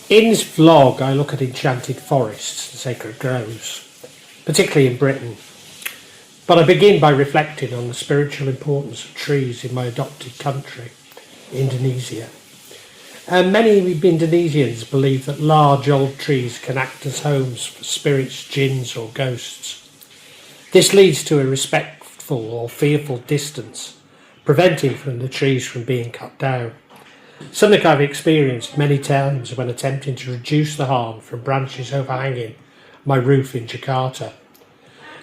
In this vlog, I look at enchanted forests and sacred groves, particularly in Britain. But I begin by reflecting on the spiritual importance of trees in my adopted country, Indonesia. Many Indonesians believe that large old trees can act as homes for spirits, jinns or ghosts. This leads to a respectful or fearful distance, preventing the trees from being cut down. Something I've experienced many times when attempting to reduce the harm from branches overhanging my roof in Jakarta.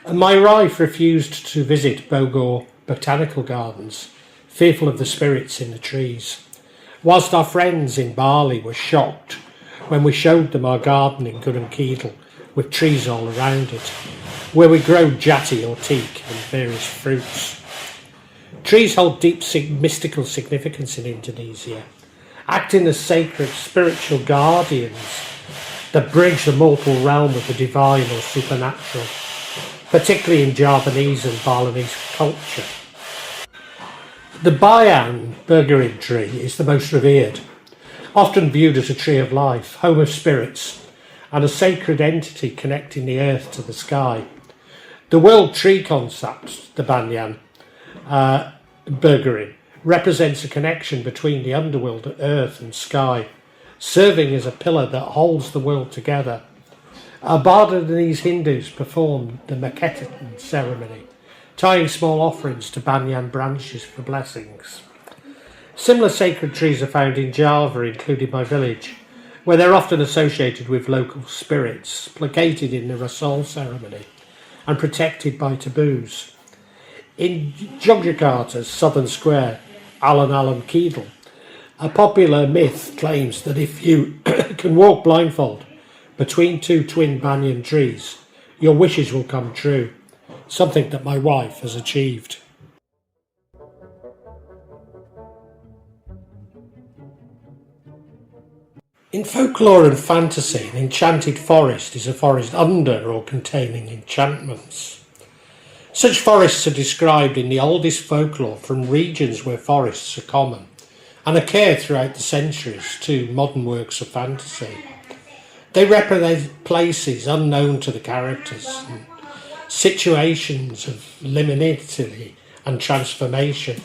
And my wife refused to visit Bogor Botanical Gardens, fearful of the spirits in the trees, whilst our friends in Bali were shocked when we showed them our garden in Gunung Kidul with trees all around it, where we grow jati or teak and various fruits. Trees hold deep mystical significance in Indonesia, acting as sacred spiritual guardians that bridge the mortal realm with the divine or supernatural, particularly in Javanese and Balinese culture. The Bayan bergerin tree is the most revered, often viewed as a tree of life, home of spirits, and a sacred entity connecting the earth to the sky. The world tree concept, the Banyan bergerin, represents a connection between the underworld, earth and sky, serving as a pillar that holds the world together. Balinese Hindus perform the Meketan ceremony, tying small offerings to banyan branches for blessings. Similar sacred trees are found in Java, including my village, where they're often associated with local spirits, placated in the Rasol ceremony and protected by taboos. In Yogyakarta's southern square, Alun-Alun Kidul, a popular myth claims that if you can walk blindfold between two twin banyan trees, your wishes will come true, something that my wife has achieved. In folklore and fantasy, an enchanted forest is a forest under or containing enchantments. Such forests are described in the oldest folklore from regions where forests are common and occur throughout the centuries to modern works of fantasy. They represent places unknown to the characters and situations of liminality and transformation.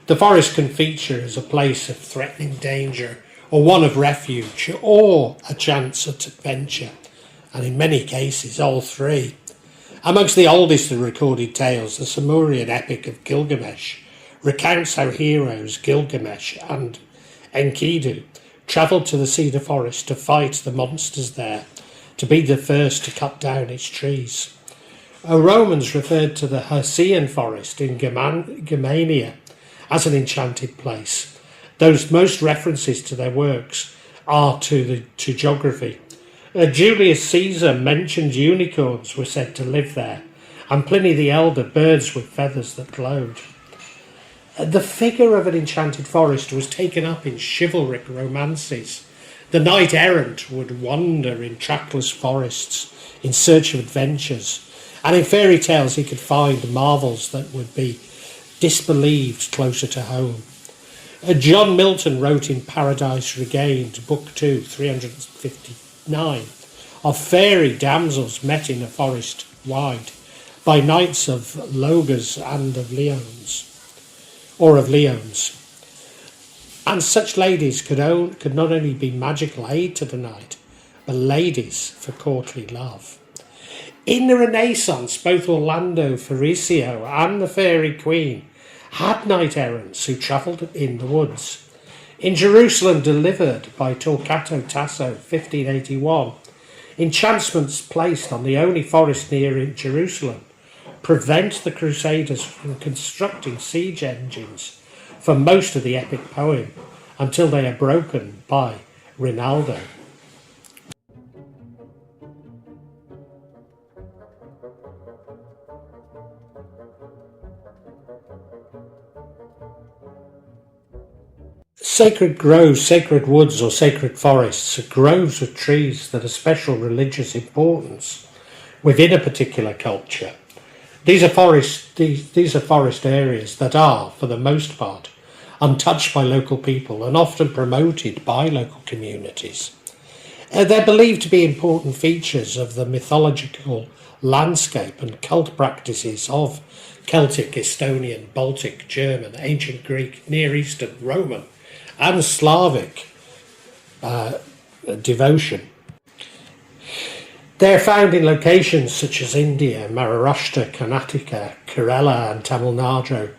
The forest can feature as a place of threatening danger or one of refuge or a chance at adventure, and in many cases all three. Amongst the oldest of recorded tales, the Sumerian Epic of Gilgamesh recounts how heroes Gilgamesh and Enkidu travelled to the Cedar Forest to fight the monsters there, to be the first to cut down its trees. Romans referred to the Hercynian Forest in Germania as an enchanted place. Those most references to their works are to geography. Julius Caesar mentioned unicorns were said to live there, and Pliny the Elder, birds with feathers that glowed. The figure of an enchanted forest was taken up in chivalric romances. The knight-errant would wander in trackless forests in search of adventures, and in fairy tales he could find marvels that would be disbelieved closer to home. John Milton wrote in Paradise Regained, Book 2, 359, of fairy damsels met in a forest wide by knights of Logres and of Leons. And such ladies could not only be magical aid to the knight, but ladies for courtly love. In the Renaissance, both Orlando Furioso and the Fairy Queen had knight-errants who travelled in the woods. In Jerusalem, delivered by Torquato Tasso, 1581, enchantments placed on the only forest near in Jerusalem prevent the Crusaders from constructing siege engines for most of the epic poem until they are broken by Rinaldo. Sacred groves, sacred woods or sacred forests are groves of trees that are special religious importance within a particular culture. These are forest areas that are, for the most part, untouched by local people and often promoted by local communities. They're believed to be important features of the mythological landscape and cult practices of Celtic, Estonian, Baltic, German, ancient Greek, Near Eastern, Roman and Slavic devotion. They're found in locations such as India, Maharashtra, Karnataka, Kerala and Tamil Nadu,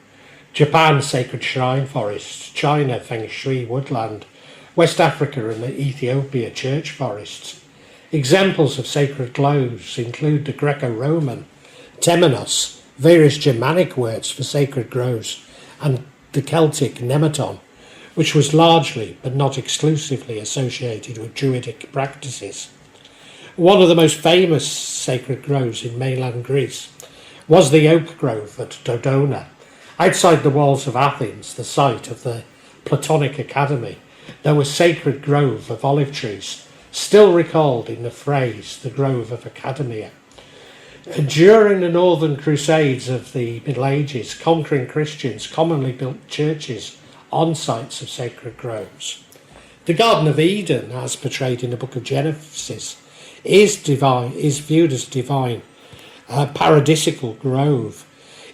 Japan, sacred shrine forests, China, feng shui woodland, West Africa and Ethiopia, church forests. Examples of sacred groves include the Greco-Roman temenos, various Germanic words for sacred groves, and the Celtic nematon, which was largely, but not exclusively, associated with Druidic practices. One of the most famous sacred groves in mainland Greece was the oak grove at Dodona, outside the walls of Athens, the site of the Platonic Academy. There was a sacred grove of olive trees, still recalled in the phrase, the Grove of Academia. During the Northern Crusades of the Middle Ages, conquering Christians commonly built churches on sites of sacred groves. The Garden of Eden, as portrayed in the book of Genesis, is viewed as divine, paradisical grove.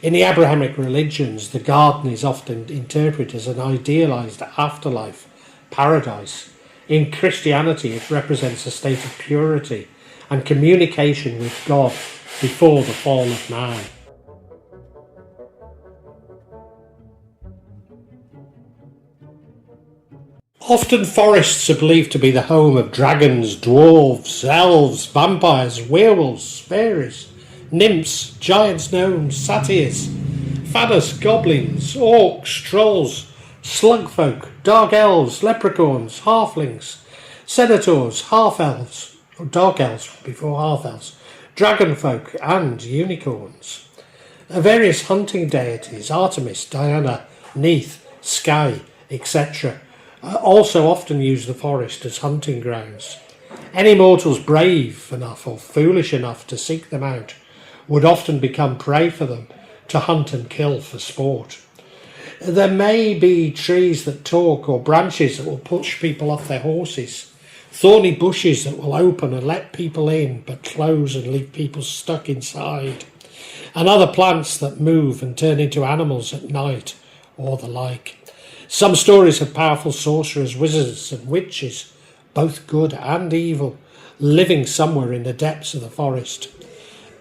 In the Abrahamic religions, the garden is often interpreted as an idealized afterlife, paradise. In Christianity, it represents a state of purity and communication with God before the fall of man. Often forests are believed to be the home of dragons, dwarves, elves, vampires, werewolves, fairies, nymphs, giants, gnomes, satyrs, fadders, goblins, orcs, trolls, slugfolk, dark elves, leprechauns, halflings, senators, half-elves, or dark elves before half-elves, dragonfolk and unicorns. Various hunting deities, Artemis, Diana, Neith, Sky, etc., also often use the forest as hunting grounds. Any mortals brave enough or foolish enough to seek them out would often become prey for them to hunt and kill for sport. There may be trees that talk or branches that will push people off their horses, thorny bushes that will open and let people in but close and leave people stuck inside, and other plants that move and turn into animals at night or the like. Some stories of powerful sorcerers, wizards and witches, both good and evil, living somewhere in the depths of the forest.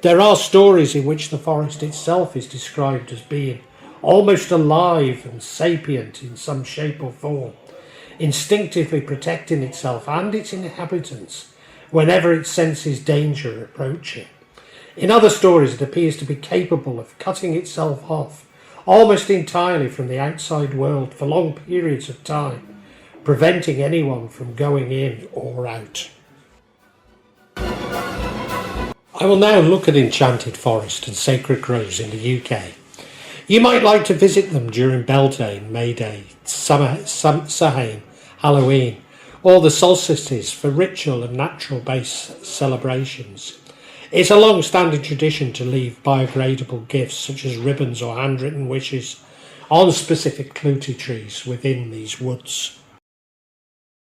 There are stories in which the forest itself is described as being almost alive and sapient in some shape or form, instinctively protecting itself and its inhabitants whenever it senses danger approaching. In other stories, it appears to be capable of cutting itself off almost entirely from the outside world for long periods of time, preventing anyone from going in or out. I will now look at Enchanted Forest and sacred groves in the UK. You might like to visit them during Beltane, May Day, Samhain, Halloween, or the solstices for ritual and natural-based celebrations. It's a long-standing tradition to leave biodegradable gifts such as ribbons or handwritten wishes on specific clutie trees within these woods.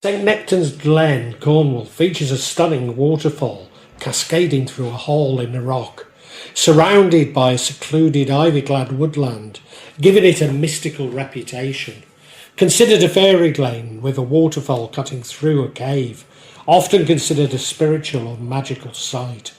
St Nectan's Glen, Cornwall, features a stunning waterfall cascading through a hole in the rock, surrounded by a secluded ivy-clad woodland, giving it a mystical reputation. Considered a fairy glen with a waterfall cutting through a cave, often considered a spiritual or magical site.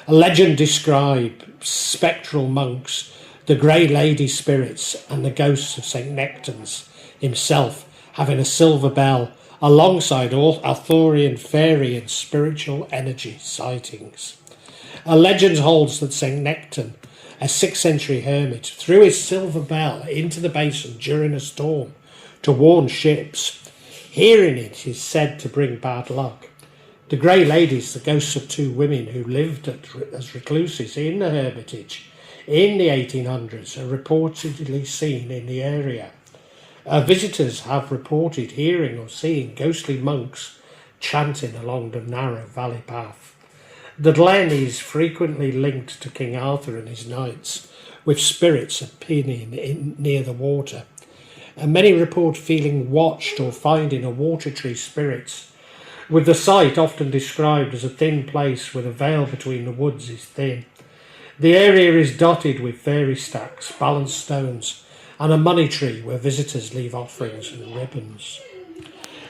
A legend describes spectral monks, the Grey Lady spirits and the ghosts of St Nectan's himself having a silver bell alongside all Arthurian fairy and spiritual energy sightings. A legend holds that St Nectan, a 6th century hermit, threw his silver bell into the basin during a storm to warn ships. Hearing it is said to bring bad luck. The Grey Ladies, the ghosts of two women who lived as recluses in the hermitage in the 1800s, are reportedly seen in the area. Visitors have reported hearing or seeing ghostly monks chanting along the narrow valley path. The glen is frequently linked to King Arthur and his knights, with spirits appearing near the water. And many report feeling watched or finding a water tree spirits, with the site often described as a thin place where the veil between the woods is thin. The area is dotted with fairy stacks, balanced stones, and a money tree where visitors leave offerings and ribbons.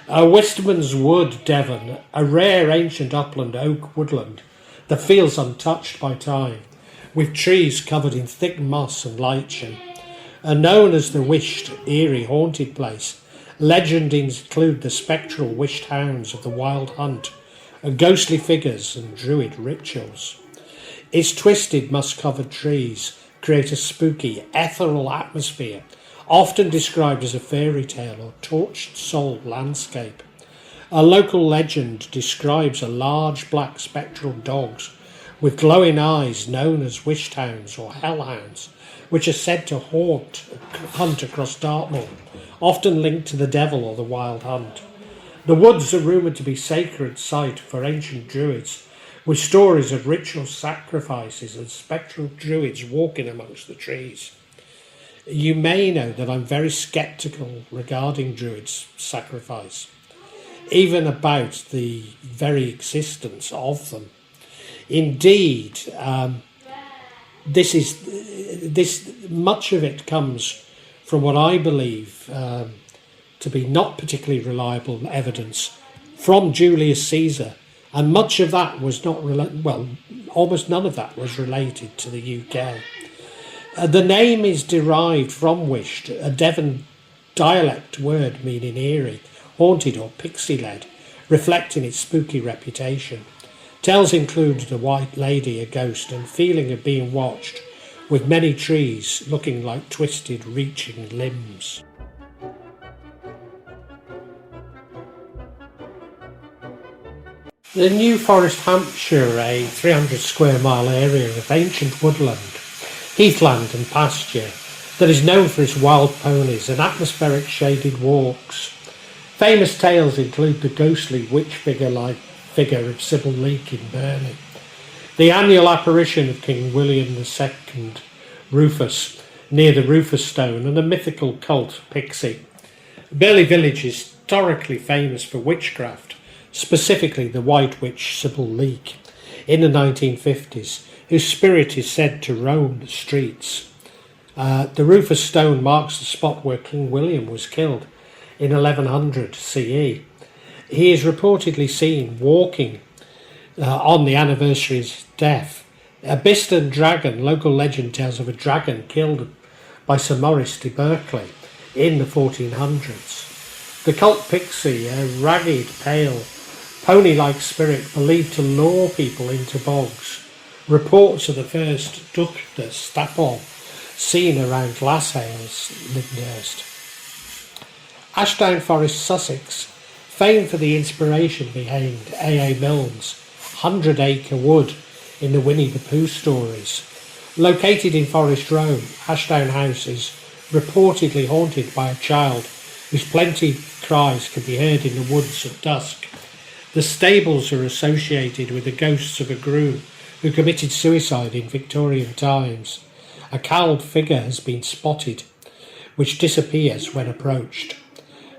Westman's Wood, Devon, a rare ancient upland oak woodland that feels untouched by time, with trees covered in thick moss and lichen, and known as the wished, eerie, haunted place. Legend include the spectral wished hounds of the wild hunt, ghostly figures and druid rituals. Its twisted moss-covered trees create a spooky, ethereal atmosphere, often described as a fairy tale or torched soul landscape. A local legend describes a large black spectral dogs with glowing eyes known as wished hounds or hellhounds, which are said to hunt across Dartmoor, often linked to the devil or the wild hunt. The woods are rumoured to be sacred site for ancient druids, with stories of ritual sacrifices and spectral druids walking amongst the trees. You may know that I'm very sceptical regarding druids' sacrifice, even about the very existence of them. Indeed, much of it comes from what I believe to be not particularly reliable evidence from Julius Caesar, and much of that was not almost none of that was related to the UK. The name is derived from wished, a Devon dialect word meaning eerie, haunted or pixie-led, reflecting its spooky reputation. Tales include the White Lady, a ghost, and feeling of being watched, with many trees looking like twisted, reaching limbs. The New Forest, Hampshire, a 300 square mile area of ancient woodland, heathland and pasture that is known for its wild ponies and atmospheric shaded walks. Famous tales include the ghostly witch figure-like figure of Sybil Leek in Burnley, the annual apparition of King William II Rufus near the Rufus Stone, and a mythical cult pixie. Burnley Village is historically famous for witchcraft, specifically the White Witch Sybil Leek in the 1950s, whose spirit is said to roam the streets. The Rufus Stone marks the spot where King William was killed in 1100 CE. He is reportedly seen walking on the anniversary of his death. A Biston dragon, local legend tells of a dragon killed by Sir Maurice de Berkeley in the 1400s. The cult pixie, a ragged, pale, pony-like spirit believed to lure people into bogs. Reports of the first Dúchta Stapel seen around Glasshouse, Lyndhurst. Ashdown Forest, Sussex, famed for the inspiration behind A.A. Milne's 100-acre wood in the Winnie the Pooh stories. Located in Forest Row, Ashdown House is reportedly haunted by a child whose plaintive cries can be heard in the woods at dusk. The stables are associated with the ghosts of a groom who committed suicide in Victorian times. A cowled figure has been spotted, which disappears when approached.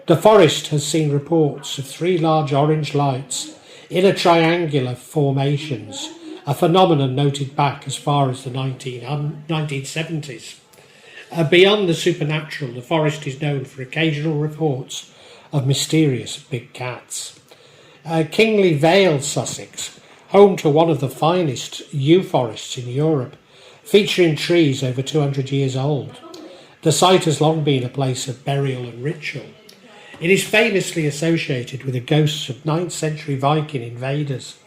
The forest has seen reports of 3 large orange lights in a triangular formations, a phenomenon noted back as far as the 1970s. Beyond the supernatural, the forest is known for occasional reports of mysterious big cats. Kingley Vale, Sussex, home to one of the finest yew forests in Europe, featuring trees over 200 years old. The site has long been a place of burial and ritual. It is famously associated with the ghosts of 9th century Viking invaders,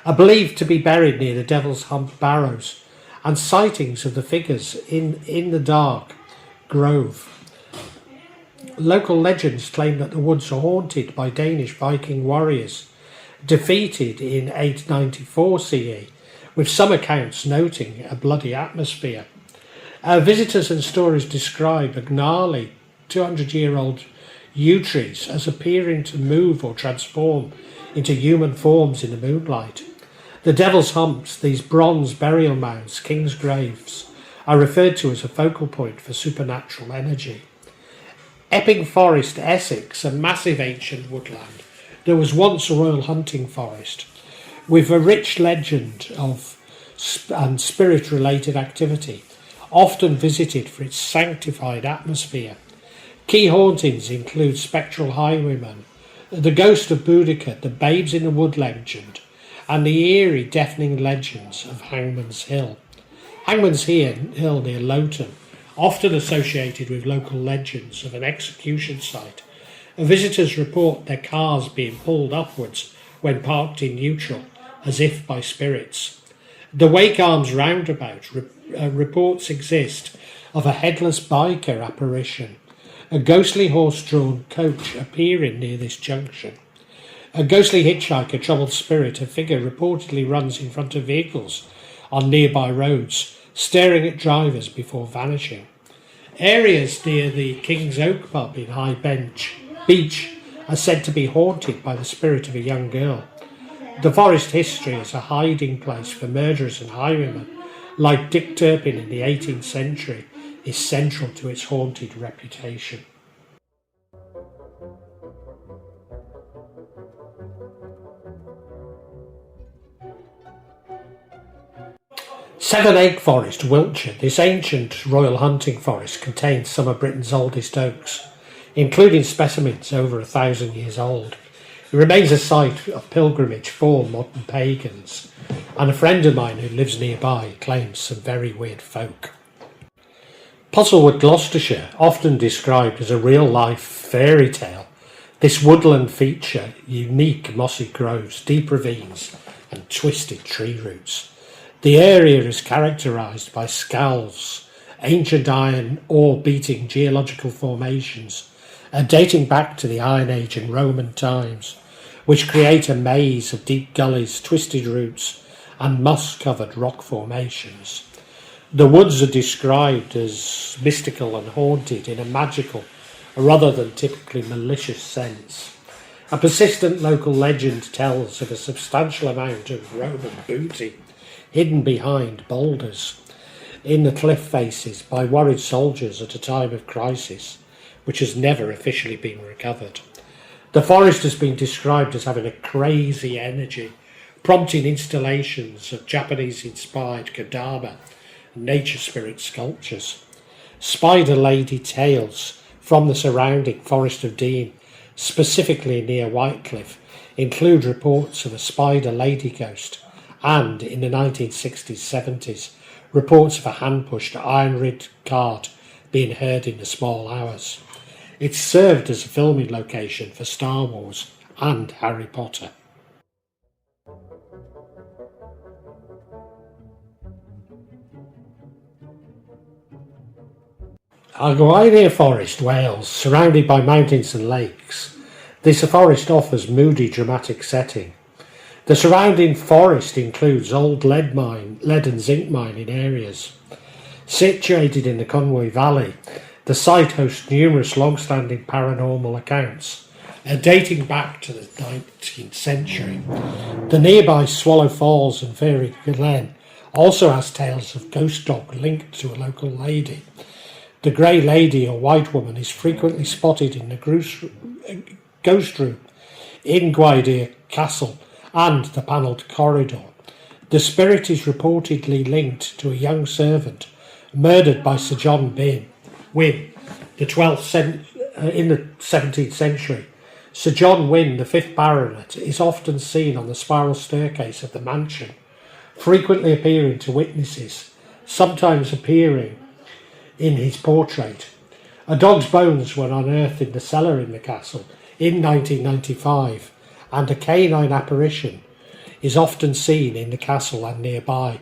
are believed to be buried near the Devil's Hump Barrows, and sightings of the figures in the dark grove. Local legends claim that the woods are haunted by Danish Viking warriors, defeated in 894 CE, with some accounts noting a bloody atmosphere. Visitors and stories describe a gnarly 200-year-old yew trees as appearing to move or transform into human forms in the moonlight. The Devil's Humps, these bronze burial mounds, king's graves, are referred to as a focal point for supernatural energy. Epping Forest, Essex, a massive ancient woodland. There was once a royal hunting forest with a rich legend of and spirit-related activity, often visited for its sanctified atmosphere. Key hauntings include spectral highwaymen, the ghost of Boudicca, the Babes in the Wood legend, and the eerie, deafening legends of Hangman's Hill. Hangman's Hill near Loughton, often associated with local legends of an execution site. Visitors report their cars being pulled upwards when parked in neutral, as if by spirits. The Wake Arms roundabout reports exist of a headless biker apparition, a ghostly horse-drawn coach appearing near this junction. A ghostly hitchhiker, troubled spirit, a figure reportedly runs in front of vehicles on nearby roads, staring at drivers before vanishing. Areas near the King's Oak pub in High Beach are said to be haunted by the spirit of a young girl. The forest history as a hiding place for murderers and highwaymen, like Dick Turpin in the 18th century, is central to its haunted reputation. Seven Egg Forest, Wiltshire. This ancient royal hunting forest contains some of Britain's oldest oaks, including specimens over 1,000 years old. It remains a site of pilgrimage for modern pagans, and a friend of mine who lives nearby claims some very weird folk. Puzzlewood, Gloucestershire, often described as a real-life fairy tale. This woodland feature unique mossy groves, deep ravines and twisted tree roots. The area is characterised by skalds, ancient iron ore-beating geological formations, dating back to the Iron Age and Roman times, which create a maze of deep gullies, twisted roots and moss-covered rock formations. The woods are described as mystical and haunted in a magical, rather than typically malicious sense. A persistent local legend tells of a substantial amount of Roman booty hidden behind boulders in the cliff faces by worried soldiers at a time of crisis, which has never officially been recovered. The forest has been described as having a crazy energy, prompting installations of Japanese-inspired Kodama and nature spirit sculptures. Spider lady tales from the surrounding Forest of Dean, specifically near Whitecliff, include reports of a spider lady ghost, and in the 1960s-70s, reports of a hand-pushed iron-rigged cart being heard in the small hours. It served as a filming location for Star Wars and Harry Potter. Alguaine Forest, Wales, surrounded by mountains and lakes. This forest offers moody, dramatic setting. The surrounding forest includes old lead and zinc mining areas. Situated in the Conway Valley, the site hosts numerous long-standing paranormal accounts, dating back to the 19th century. The nearby Swallow Falls and Fairy Glen also has tales of ghost dog linked to a local lady. The Grey Lady or White Woman is frequently spotted in the ghost room in Gwydir Castle and the panelled corridor. The spirit is reportedly linked to a young servant murdered by Sir John Wynne, in the 17th century. Sir John Wynne, the 5th Baronet, is often seen on the spiral staircase of the mansion, frequently appearing to witnesses, sometimes appearing in his portrait. A dog's bones were unearthed in the cellar in the castle in 1995, and a canine apparition is often seen in the castle and nearby.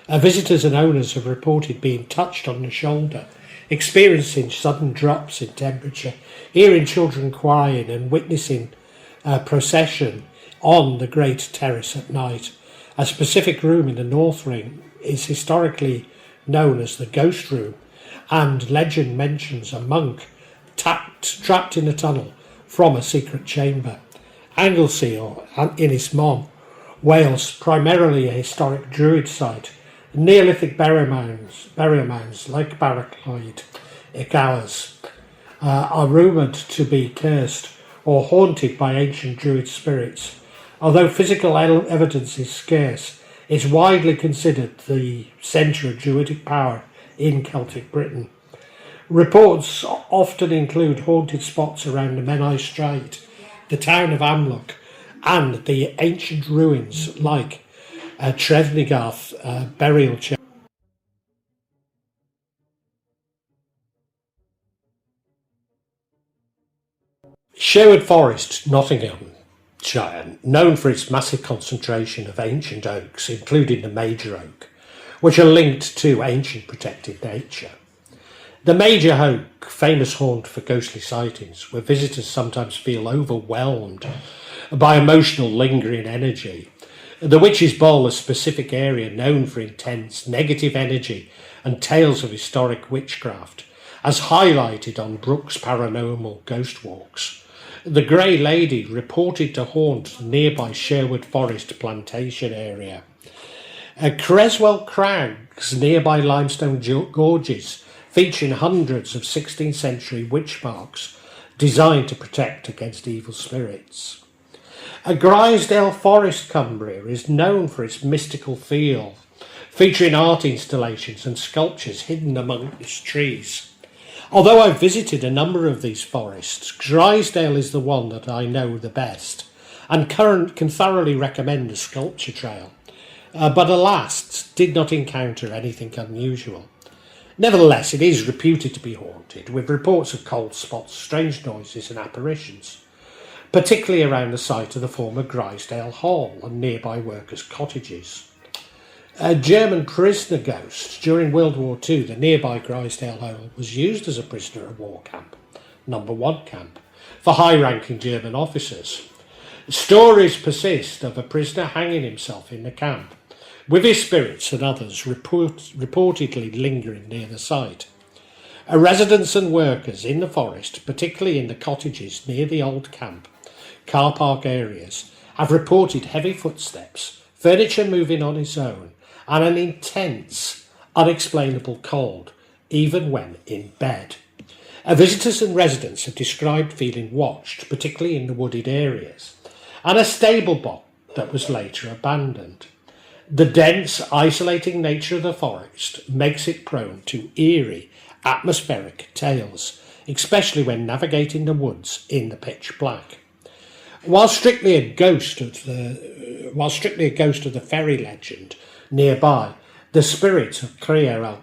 Visitors and owners have reported being touched on the shoulder, experiencing sudden drops in temperature, hearing children crying and witnessing a procession on the Great Terrace at night. A specific room in the North Ring is historically known as the Ghost Room, and legend mentions a monk trapped in a tunnel from a secret chamber. Anglesey or Ynys Môn, Wales, primarily a historic Druid site. Neolithic burial mounds like Barracloyd, Ygawes, are rumoured to be cursed or haunted by ancient Druid spirits. Although physical evidence is scarce, it's widely considered the centre of Druidic power in Celtic Britain. Reports often include haunted spots around the Menai Strait, the town of Amlwch, and the ancient ruins like Trefnigarth burial chamber. Sherwood Forest, Nottinghamshire, known for its massive concentration of ancient oaks, including the major oak, which are linked to ancient protected nature. The major oak, famous haunt for ghostly sightings, where visitors sometimes feel overwhelmed by emotional lingering energy. The Witch's Bowl, a specific area known for intense negative energy and tales of historic witchcraft, as highlighted on Brooks' Paranormal Ghost Walks. The Grey Lady reported to haunt nearby Sherwood Forest plantation area. Creswell Crags, nearby limestone gorges, featuring hundreds of 16th century witch marks designed to protect against evil spirits. Grisdale Forest, Cumbria, is known for its mystical feel, featuring art installations and sculptures hidden among its trees. Although I've visited a number of these forests, Grisdale is the one that I know the best, and can thoroughly recommend the sculpture trail, but alas, did not encounter anything unusual. Nevertheless, it is reputed to be haunted, with reports of cold spots, strange noises and apparitions, particularly around the site of the former Grisdale Hall and nearby workers' cottages. A German prisoner ghost. During World War II, the nearby Grisdale Hall was used as a prisoner of war camp, number 1 camp, for high-ranking German officers. Stories persist of a prisoner hanging himself in the camp, with his spirits and others reportedly lingering near the site. Residents and workers in the forest, particularly in the cottages near the old camp, car park areas, have reported heavy footsteps, furniture moving on its own, and an intense, unexplainable cold, even when in bed. Visitors and residents have described feeling watched, particularly in the wooded areas, and a stable box that was later abandoned. The dense, isolating nature of the forest makes it prone to eerie, atmospheric tales, especially when navigating the woods in the pitch black. While strictly a ghost of the ferry legend nearby, the spirit of Crear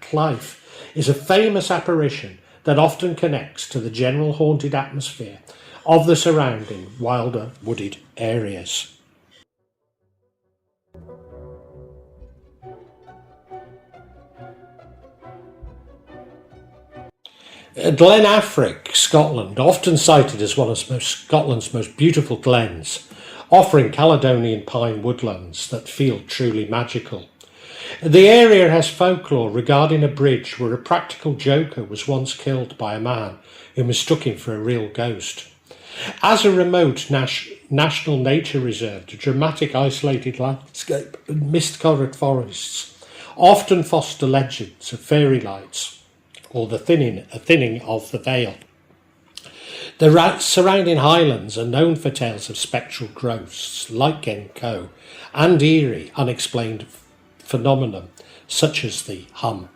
Clive is a famous apparition that often connects to the general haunted atmosphere of the surrounding wilder wooded areas. Glen Affric, Scotland, often cited as one of Scotland's most beautiful glens, offering Caledonian pine woodlands that feel truly magical. The area has folklore regarding a bridge where a practical joker was once killed by a man who mistook him for a real ghost. As a remote national nature reserve, the dramatic isolated landscape and mist-covered forests often foster legends of fairy lights, or a thinning of the veil. The surrounding highlands are known for tales of spectral growths like Genko and eerie, unexplained phenomenon such as the hum